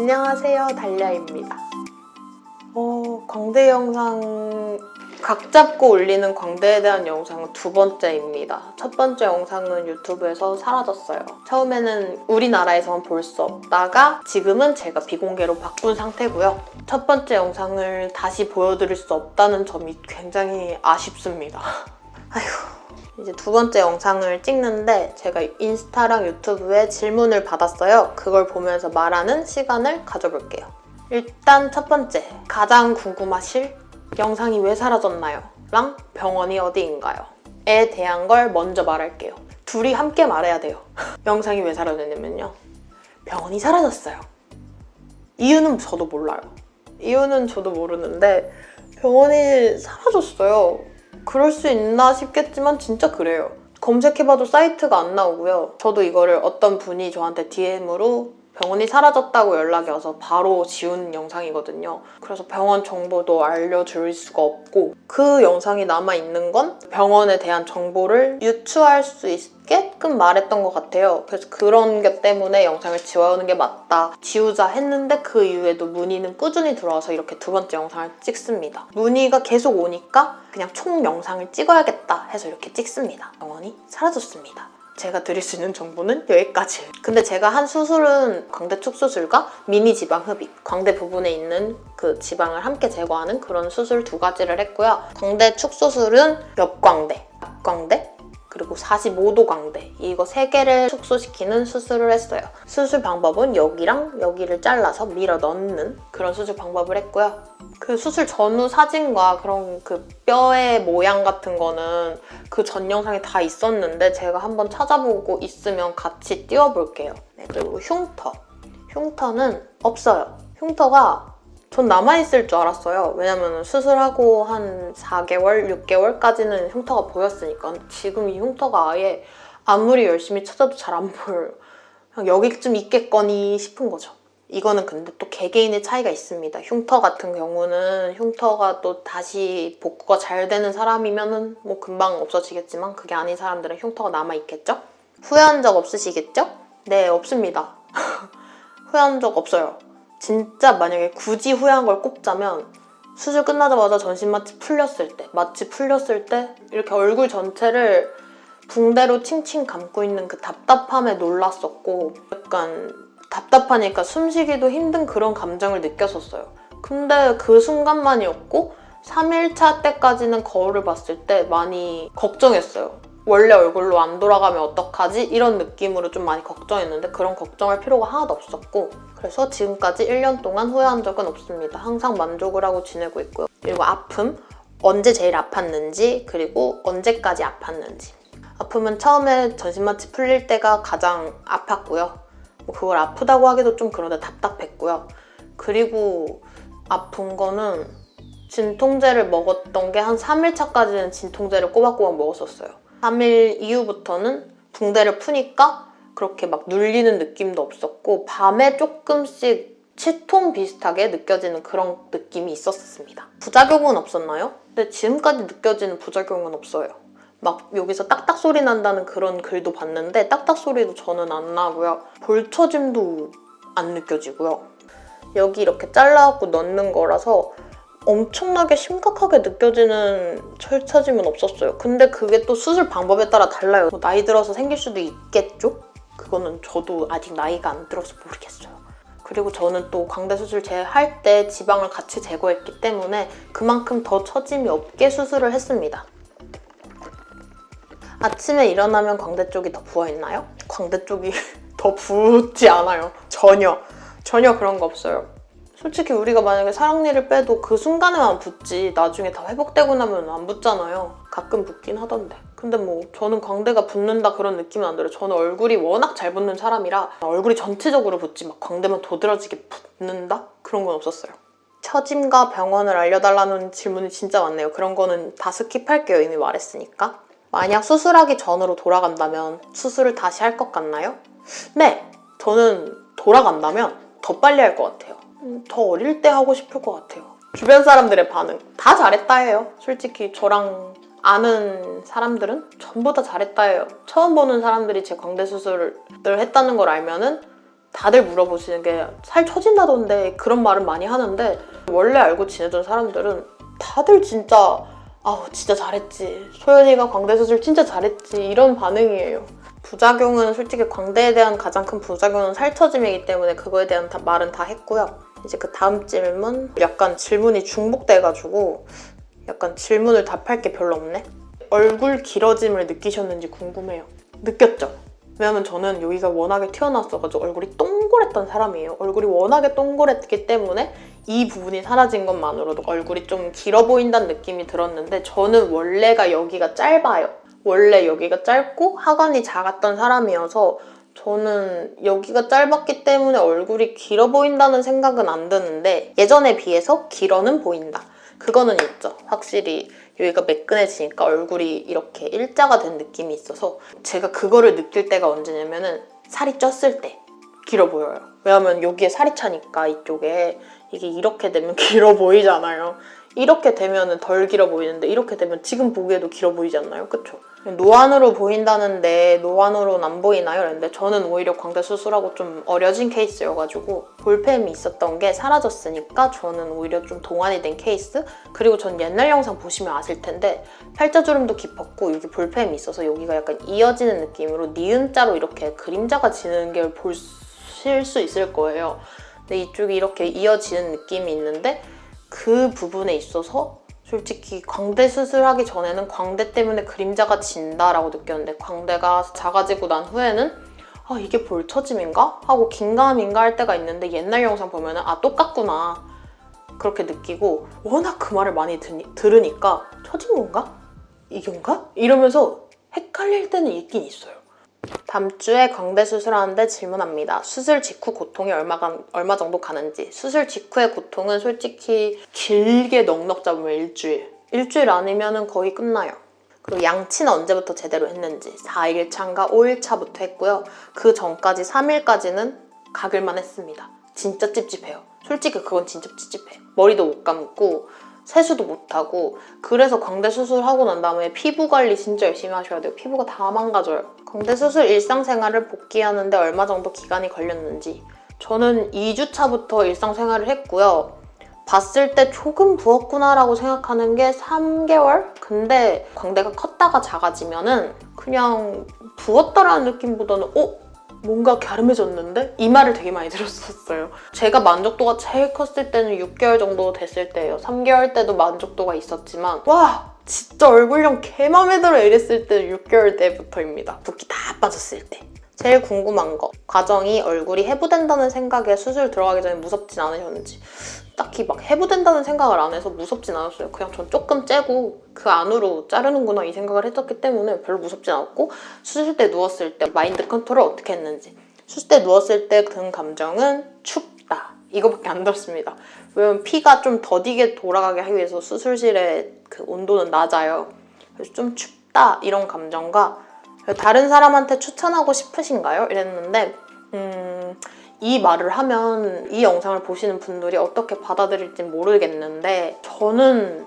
안녕하세요, 달랴입니다. 광대 영상 각 잡고 올리는 광대에 대한 영상은 두 번째입니다. 첫 번째 영상은 유튜브에서 사라졌어요. 처음에는 우리나라에서만 볼 수 없다가 지금은 제가 비공개로 바꾼 상태고요. 첫 번째 영상을 다시 보여드릴 수 없다는 점이 굉장히 아쉽습니다. 아휴. 이제 두 번째 영상을 찍는데 제가 인스타랑 유튜브에 질문을 받았어요. 그걸 보면서 말하는 시간을 가져볼게요. 일단 첫 번째, 가장 궁금하실 영상이 왜 사라졌나요? 랑 병원이 어디인가요? 에 대한 걸 먼저 말할게요. 둘이 함께 말해야 돼요. 영상이 왜 사라졌냐면요. 병원이 사라졌어요. 이유는 저도 몰라요. 이유는 저도 모르는데 병원이 사라졌어요. 그럴 수 있나 싶겠지만 진짜 그래요. 검색해봐도 사이트가 안 나오고요. 저도 이거를 어떤 분이 저한테 DM으로 병원이 사라졌다고 연락이 와서 바로 지운 영상이거든요. 그래서 병원 정보도 알려줄 수가 없고 그 영상이 남아있는 건 병원에 대한 정보를 유추할 수 있게끔 말했던 것 같아요. 그래서 그런 게 때문에 영상을 지워야 하는 게 맞다. 지우자 했는데 그 이후에도 문의는 꾸준히 들어와서 이렇게 두 번째 영상을 찍습니다. 문의가 계속 오니까 그냥 총 영상을 찍어야겠다 해서 이렇게 찍습니다. 병원이 사라졌습니다. 제가 드릴 수 있는 정보는 여기까지. 근데 제가 한 수술은 광대 축수술과 미니 지방 흡입, 광대 부분에 있는 그 지방을 함께 제거하는 그런 수술 두 가지를 했고요. 광대 축수술은 옆광대, 앞광대, 그리고 45도 광대, 이거 세 개를 축소시키는 수술을 했어요. 수술 방법은 여기랑 여기를 잘라서 밀어 넣는 그런 수술 방법을 했고요. 그 수술 전후 사진과 그런 그 뼈의 모양 같은 거는 그 전 영상에 다 있었는데 제가 한번 찾아보고 있으면 같이 띄워볼게요. 네, 그리고 흉터. 흉터는 없어요. 흉터가 전 남아있을 줄 알았어요. 왜냐면 수술하고 한 4개월, 6개월까지는 흉터가 보였으니까. 지금 이 흉터가 아예 아무리 열심히 찾아도 잘 안 보여요. 그냥 여기쯤 있겠거니 싶은 거죠. 이거는 근데 또 개개인의 차이가 있습니다. 흉터 같은 경우는 흉터가 또 다시 복구가 잘 되는 사람이면은 뭐 금방 없어지겠지만 그게 아닌 사람들은 흉터가 남아있겠죠? 후회한 적 없으시겠죠? 네, 없습니다. 후회한 적 없어요. 진짜 만약에 굳이 후회한 걸 꼽자면 수술 끝나자마자 전신 마취 풀렸을 때, 마취 풀렸을 때 이렇게 얼굴 전체를 붕대로 칭칭 감고 있는 그 답답함에 놀랐었고 약간 답답하니까 숨쉬기도 힘든 그런 감정을 느꼈었어요. 근데 그 순간만이었고 3일차 때까지는 거울을 봤을 때 많이 걱정했어요. 원래 얼굴로 안 돌아가면 어떡하지? 이런 느낌으로 좀 많이 걱정했는데 그런 걱정할 필요가 하나도 없었고 그래서 지금까지 1년 동안 후회한 적은 없습니다. 항상 만족을 하고 지내고 있고요. 그리고 아픔, 언제 제일 아팠는지 그리고 언제까지 아팠는지. 아픔은 처음에 전신마취 풀릴 때가 가장 아팠고요. 그걸 아프다고 하기도 좀 그런데 답답했고요. 그리고 아픈 거는 진통제를 먹었던 게 한 3일차까지는 진통제를 꼬박꼬박 먹었었어요. 3일 이후부터는 붕대를 푸니까 그렇게 막 눌리는 느낌도 없었고 밤에 조금씩 치통 비슷하게 느껴지는 그런 느낌이 있었습니다. 부작용은 없었나요? 근데 지금까지 느껴지는 부작용은 없어요. 막 여기서 딱딱 소리 난다는 그런 글도 봤는데 딱딱 소리도 저는 안 나고요. 볼처짐도 안 느껴지고요. 여기 이렇게 잘라갖고 넣는 거라서 엄청나게 심각하게 느껴지는 철처짐은 없었어요. 근데 그게 또 수술 방법에 따라 달라요. 뭐 나이 들어서 생길 수도 있겠죠? 그거는 저도 아직 나이가 안 들어서 모르겠어요. 그리고 저는 또 광대 수술 할 때 지방을 같이 제거했기 때문에 그만큼 더 처짐이 없게 수술을 했습니다. 아침에 일어나면 광대 쪽이 더 부어있나요? 광대 쪽이 더 붓지 않아요. 전혀 그런 거 없어요. 솔직히 우리가 만약에 사랑니를 빼도 그 순간에만 붓지 나중에 다 회복되고 나면 안 붓잖아요. 가끔 붓긴 하던데. 근데 뭐 저는 광대가 붓는다 그런 느낌은 안 들어요. 저는 얼굴이 워낙 잘 붓는 사람이라 얼굴이 전체적으로 붓지 막 광대만 도드라지게 붓는다? 그런 건 없었어요. 처짐과 병원을 알려달라는 질문이 진짜 많네요. 그런 거는 다 스킵할게요. 이미 말했으니까. 만약 수술하기 전으로 돌아간다면 수술을 다시 할 것 같나요? 네! 저는 돌아간다면 더 빨리 할 것 같아요. 더 어릴 때 하고 싶을 것 같아요. 주변 사람들의 반응 다 잘했다 해요. 솔직히 저랑 아는 사람들은 전부 다 잘했다 해요. 처음 보는 사람들이 제 광대 수술을 했다는 걸 알면은 다들 물어보시는 게 살 처진다던데 그런 말은 많이 하는데 원래 알고 지내던 사람들은 다들 진짜 아우 진짜 잘했지, 소연이가 광대 수술 진짜 잘했지, 이런 반응이에요. 부작용은 솔직히 광대에 대한 가장 큰 부작용은 살처짐이기 때문에 그거에 대한 말은 다 했고요. 이제 그 다음 질문, 약간 질문이 중복돼가지고 약간 질문을 답할 게 별로 없네. 얼굴 길어짐을 느끼셨는지 궁금해요. 느꼈죠? 왜냐면 저는 여기가 워낙에 튀어나왔어가지고 얼굴이 동그랬던 사람이에요. 얼굴이 워낙에 동그랬기 때문에 이 부분이 사라진 것만으로도 얼굴이 좀 길어 보인다는 느낌이 들었는데 저는 원래가 여기가 짧아요. 원래 여기가 짧고 하관이 작았던 사람이어서 저는 여기가 짧았기 때문에 얼굴이 길어 보인다는 생각은 안 드는데 예전에 비해서 길어는 보인다. 그거는 있죠. 확실히 여기가 매끈해지니까 얼굴이 이렇게 일자가 된 느낌이 있어서 제가 그거를 느낄 때가 언제냐면은 살이 쪘을 때 길어 보여요. 왜냐면 여기에 살이 차니까 이쪽에 이게 이렇게 되면 길어 보이잖아요. 이렇게 되면 덜 길어 보이는데 이렇게 되면 지금 보기에도 길어 보이지 않나요? 그쵸? 노안으로 보인다는데 노안으로는 안 보이나요? 그런데 저는 오히려 광대 수술하고 좀 어려진 케이스여가지고 볼펜이 있었던 게 사라졌으니까 저는 오히려 좀 동안이 된 케이스? 그리고 전 옛날 영상 보시면 아실 텐데 팔자주름도 깊었고 여기 볼펜이 있어서 여기가 약간 이어지는 느낌으로 니은자로 이렇게 그림자가 지는 게 보실 수 있을 거예요. 근데 이쪽이 이렇게 이어지는 느낌이 있는데 그 부분에 있어서 솔직히 광대 수술하기 전에는 광대 때문에 그림자가 진다라고 느꼈는데 광대가 작아지고 난 후에는 아 이게 볼처짐인가? 하고 긴가민가 할 때가 있는데 옛날 영상 보면은 아 똑같구나 그렇게 느끼고 워낙 그 말을 많이 들으니까 처진 건가? 이건가? 이러면서 헷갈릴 때는 있긴 있어요. 다음 주에 광대 수술하는데 질문합니다. 수술 직후 고통이 얼마 정도 가는지. 수술 직후의 고통은 솔직히 길게 넉넉 잡으면 일주일. 일주일 아니면 거의 끝나요. 그리고 양치는 언제부터 제대로 했는지. 4일 차인가 5일 차부터 했고요. 그 전까지 3일까지는 가글만 했습니다. 진짜 찝찝해요. 솔직히 그건 진짜 찝찝해. 머리도 못 감고 세수도 못하고 그래서 광대 수술하고 난 다음에 피부 관리 진짜 열심히 하셔야 돼요. 피부가 다 망가져요. 광대 수술 일상생활을 복귀하는데 얼마 정도 기간이 걸렸는지. 저는 2주 차부터 일상생활을 했고요. 봤을 때 조금 부었구나라고 생각하는 게 3개월? 근데 광대가 컸다가 작아지면은 그냥 부었다라는 느낌보다는 뭔가 갸름해졌는데? 이 말을 되게 많이 들었었어요. 제가 만족도가 제일 컸을 때는 6개월 정도 됐을 때예요. 3개월 때도 만족도가 있었지만 와! 진짜 얼굴형 개 맘에 들어 이랬을 때는 6개월 때부터입니다. 붓기 다 빠졌을 때. 제일 궁금한 거. 과정이 얼굴이 해부된다는 생각에 수술 들어가기 전에 무섭진 않으셨는지. 딱히 막 해부된다는 생각을 안 해서 무섭진 않았어요. 그냥 전 조금 째고 그 안으로 자르는구나 이 생각을 했었기 때문에 별로 무섭진 않았고 수술 때 누웠을 때 마인드 컨트롤을 어떻게 했는지. 수술 때 누웠을 때 든 감정은 춥다. 이거밖에 안 들었습니다. 왜냐면 피가 좀 더디게 돌아가게 하기 위해서 수술실의 그 온도는 낮아요. 그래서 좀 춥다 이런 감정과 다른 사람한테 추천하고 싶으신가요? 이랬는데 이 말을 하면 이 영상을 보시는 분들이 어떻게 받아들일지 모르겠는데 저는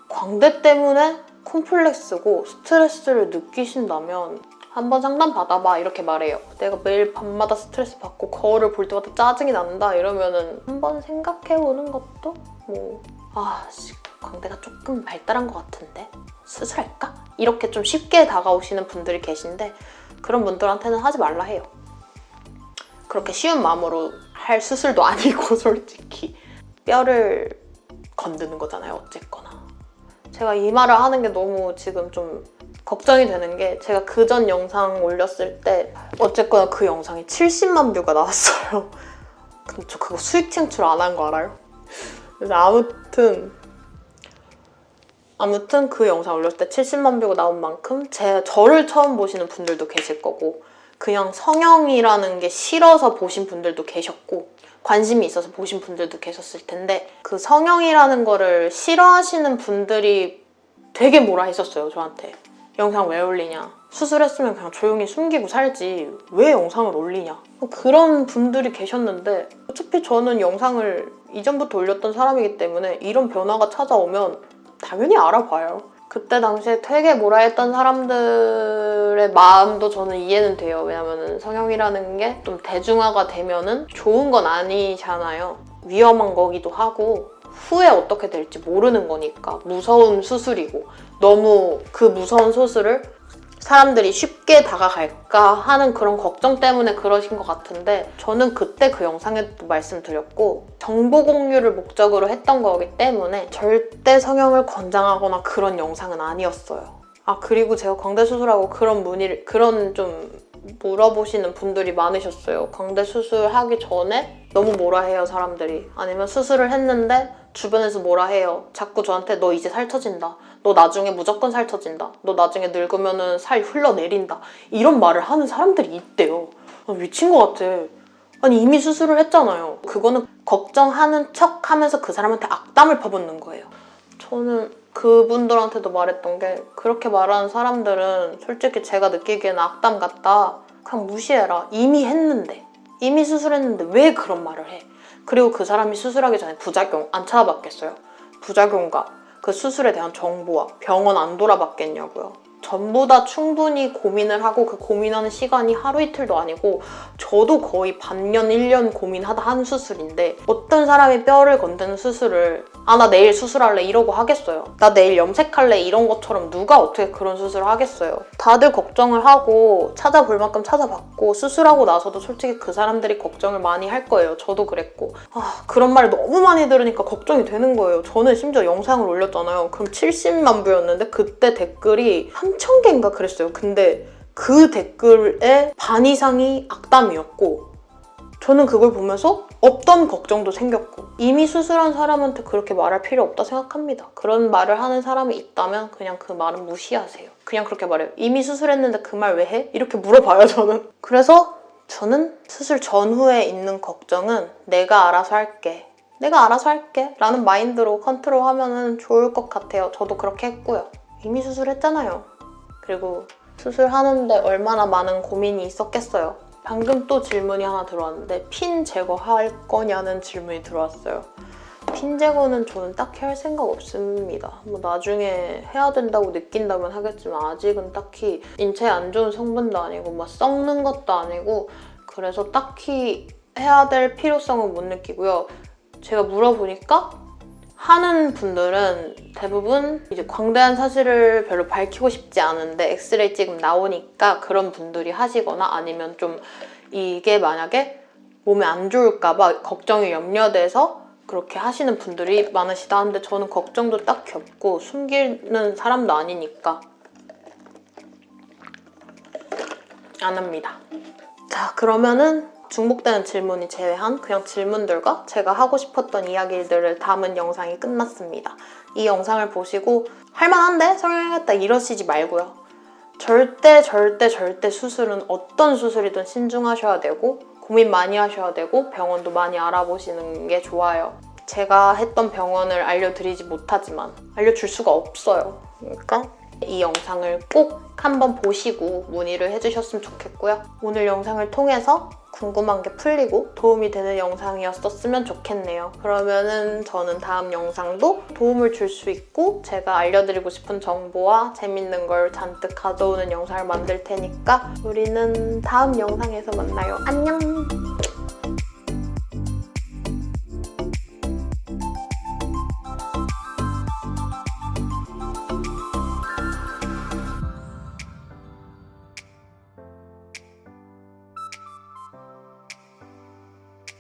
광대 때문에 콤플렉스고 스트레스를 느끼신다면 한번 상담 받아봐 이렇게 말해요. 내가 매일 밤마다 스트레스 받고 거울을 볼 때마다 짜증이 난다 이러면은 한번 생각해보는 것도 광대가 조금 발달한 것 같은데 수술할까? 이렇게 좀 쉽게 다가오시는 분들이 계신데 그런 분들한테는 하지 말라 해요. 그렇게 쉬운 마음으로 할 수술도 아니고 솔직히 뼈를 건드는 거잖아요. 어쨌거나 제가 이 말을 하는 게 너무 지금 좀 걱정이 되는 게 제가 그전 영상 올렸을 때 어쨌거나 그 영상이 70만 뷰가 나왔어요. 근데 저 그거 수익 창출 안 한 거 알아요? 그래서 아무튼 그 영상 올렸을 때 70만 뷰가 나온 만큼 저를 처음 보시는 분들도 계실 거고 그냥 성형이라는 게 싫어서 보신 분들도 계셨고 관심이 있어서 보신 분들도 계셨을 텐데 그 성형이라는 거를 싫어하시는 분들이 되게 뭐라 했었어요. 저한테. 영상 왜 올리냐? 수술했으면 그냥 조용히 숨기고 살지 왜 영상을 올리냐? 그런 분들이 계셨는데 어차피 저는 영상을 이전부터 올렸던 사람이기 때문에 이런 변화가 찾아오면 당연히 알아봐요. 그때 당시에 되게 뭐라 했던 사람들의 마음도 저는 이해는 돼요. 왜냐면은 성형이라는 게 좀 대중화가 되면은 좋은 건 아니잖아요. 위험한 거기도 하고 후에 어떻게 될지 모르는 거니까 무서운 수술이고 너무 그 무서운 수술을 사람들이 쉽게 다가갈까 하는 그런 걱정 때문에 그러신 것 같은데 저는 그때 그 영상에도 말씀드렸고 정보 공유를 목적으로 했던 거기 때문에 절대 성형을 권장하거나 그런 영상은 아니었어요. 아 그리고 제가 광대 수술하고 그런 좀 물어보시는 분들이 많으셨어요. 광대 수술하기 전에 너무 뭐라 해요 사람들이. 아니면 수술을 했는데 주변에서 뭐라 해요. 자꾸 저한테 너 이제 살 처진다. 너 나중에 무조건 살 처진다. 너 나중에 늙으면은 살 흘러내린다. 이런 말을 하는 사람들이 있대요. 아, 미친 것 같아. 아니 이미 수술을 했잖아요. 그거는 걱정하는 척 하면서 그 사람한테 악담을 퍼붓는 거예요. 저는 그분들한테도 말했던 게 그렇게 말하는 사람들은 솔직히 제가 느끼기에는 악담 같다. 그냥 무시해라. 이미 했는데. 이미 수술했는데 왜 그런 말을 해? 그리고 그 사람이 수술하기 전에 부작용 안 찾아봤겠어요? 부작용과 그 수술에 대한 정보와 병원 안 돌아봤겠냐고요. 전부 다 충분히 고민을 하고 그 고민하는 시간이 하루 이틀도 아니고 저도 거의 반년, 1년 고민하다 한 수술인데 어떤 사람이 뼈를 건드는 수술을 아 나 내일 수술할래 이러고 하겠어요. 나 내일 염색할래 이런 것처럼 누가 어떻게 그런 수술을 하겠어요. 다들 걱정을 하고 찾아볼 만큼 찾아봤고 수술하고 나서도 솔직히 그 사람들이 걱정을 많이 할 거예요. 저도 그랬고 그런 말을 너무 많이 들으니까 걱정이 되는 거예요. 저는 심지어 영상을 올렸잖아요. 그럼 70만 뷰였는데 그때 댓글이 3,000개인가 그랬어요. 근데 그 댓글의 반 이상이 악담이었고 저는 그걸 보면서 없던 걱정도 생겼고 이미 수술한 사람한테 그렇게 말할 필요 없다 생각합니다. 그런 말을 하는 사람이 있다면 그냥 그 말은 무시하세요. 그냥 그렇게 말해요. 이미 수술했는데 그 말 왜 해? 이렇게 물어봐요 저는. 그래서 저는 수술 전후에 있는 걱정은 내가 알아서 할게. 내가 알아서 할게 라는 마인드로 컨트롤하면 좋을 것 같아요. 저도 그렇게 했고요. 이미 수술했잖아요. 그리고 수술하는데 얼마나 많은 고민이 있었겠어요. 방금 또 질문이 하나 들어왔는데 핀 제거할 거냐는 질문이 들어왔어요. 핀 제거는 저는 딱히 할 생각 없습니다. 뭐 나중에 해야 된다고 느낀다면 하겠지만 아직은 딱히 인체에 안 좋은 성분도 아니고 막 썩는 것도 아니고 그래서 딱히 해야 될 필요성은 못 느끼고요. 제가 물어보니까 하는 분들은 대부분 이제 광대한 사실을 별로 밝히고 싶지 않은데 엑스레이 찍으면 나오니까 그런 분들이 하시거나 아니면 좀 이게 만약에 몸에 안 좋을까 봐 걱정이 염려돼서 그렇게 하시는 분들이 많으시다 하는데 저는 걱정도 딱히 없고 숨기는 사람도 아니니까 안 합니다. 자 그러면은 중복되는 질문이 제외한 그냥 질문들과 제가 하고 싶었던 이야기들을 담은 영상이 끝났습니다. 이 영상을 보시고 할만한데? 성형해야겠다 이러시지 말고요. 절대 수술은 어떤 수술이든 신중하셔야 되고 고민 많이 하셔야 되고 병원도 많이 알아보시는 게 좋아요. 제가 했던 병원을 알려드리지 못하지만 알려줄 수가 없어요. 그러니까 이 영상을 꼭 한번 보시고 문의를 해주셨으면 좋겠고요. 오늘 영상을 통해서 궁금한 게 풀리고 도움이 되는 영상이었었으면 좋겠네요. 그러면은 저는 다음 영상도 도움을 줄 수 있고 제가 알려드리고 싶은 정보와 재밌는 걸 잔뜩 가져오는 영상을 만들 테니까 우리는 다음 영상에서 만나요. 안녕!